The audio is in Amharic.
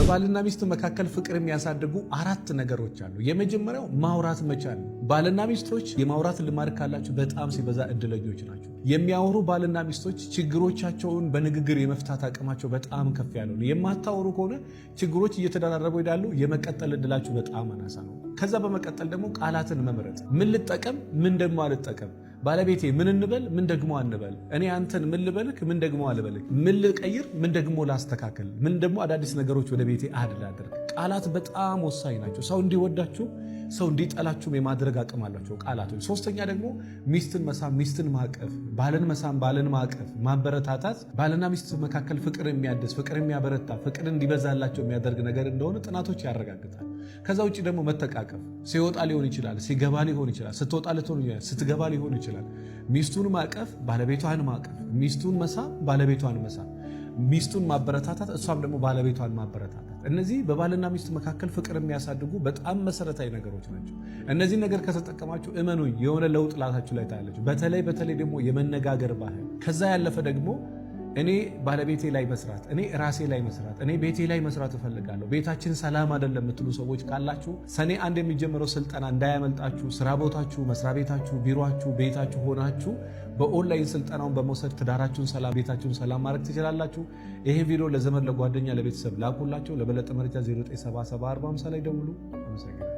በባልና ሚስት መካከል ፍቅር የሚያሳድጉ 4 ነገሮች አሉ። የመጀመሪያው ማውራት መቻል። ባልና ሚስቶች የማውራት ልማድ ካላችሁ በጣም ሲበዛ እድለኞች ናቸው። የሚያወሩ ባልና ሚስቶች ችግሮቻቸውን በንግግር የመፍታት አቅማቸው በጣም ከፍ ያለ ነው። የማታወሩ ከሆነ ችግሮች እየተደራረቡ ይሄዳሉ። የመቀጠል እድላችሁ በጣም አናሳ ነው። ከዛ በመቀጠል ደግሞ ቃላትን መምረጥ። ምን ልጠቀም፣ ምን ደግሞ አልጠቀም፣ ባለቤቴ ምን እንበል፣ ምን ደግሞ አንበል፣ እኔ አንተን ምን ልበልክ፣ ምን ደግሞ አልበልክ፣ ምን ልቀይር፣ ምን ደግሞ ላስተካከል፣ ምን ደግሞ አዳዲስ ነገሮች ወደ ቤቴ አድል አድርግ። ቃላት በጣም ወሳኝ ናቸው። ሰው እንዲወዳችሁ ሰው እንዲጠላችሁም የማድረግ አቅም አላቸው ቃላቶች። ሶስተኛ ደግሞ ሚስትን መሳም፣ ሚስትን ማቀፍ፣ ባልን መሳም፣ ባልን ማቀፍ፣ ማበረታታት ባልና ሚስት መካከል ፍቅር የሚያድስ፣ ፍቅር የሚያበረታ፣ ፍቅር እንዲበዛላቸው የሚያደርግ ነገር እንደሆነ ጥናቶች ያረጋግጣል። ከዛ ውጭ ደግሞ መተቃቀፍ፣ ሲወጣ ሊሆን ይችላል፣ ሲገባ ሊሆን ይችላል፣ ስትወጣ ልትሆን ይችላል፣ ስትገባ ሊሆን ይችላል። ሚስቱን ማቀፍ፣ ባለቤቷን ማቀፍ፣ ሚስቱን መሳም፣ ባለቤቷን መሳም፣ ሚስቱን ማበረታታት፣ እሷም ደግሞ ባለቤቷን ማበረታታት። እነዚህ በባልና ሚስት መካከል ፍቅር የሚያሳድጉ በጣም መሰረታዊ ነገሮች ናቸው። እነዚህ ነገር ከተጠቀማችሁ እመኑኝ የሆነ ለውጥ ላታችሁ ላይ ታያላችሁ። በተለይ ደግሞ የመነጋገር ባህል። ከዛ ያለፈ ደግሞ እኔ ባለቤቴ ላይ መስራት፣ እኔ ራሴ ላይ መስራት፣ እኔ ቤቴ ላይ መስራት እፈልጋለሁ፣ ቤታችን ሰላም አይደለም የምትሉ ሰዎች ካላችሁ ሰኔ 1 የሚጀምረው ስልጠና እንዳያመልጣችሁ። ስራ ቦታችሁ፣ መስሪያ ቤታችሁ፣ ቢሮአችሁ፣ ቤታችሁ ሆናችሁ በኦንላይን ስልጠናውን በመውሰድ ትዳራችሁን ሰላም፣ ቤታችሁን ሰላም ማድረግ ትችላላችሁ። ይሄ ቪዲዮ ለዘመድ፣ ለጓደኛ፣ ለቤተሰብ ላኩላቸው። ለበለጠ መረጃ 09774050 ላይ ደውሉ። አመሰግናለሁ።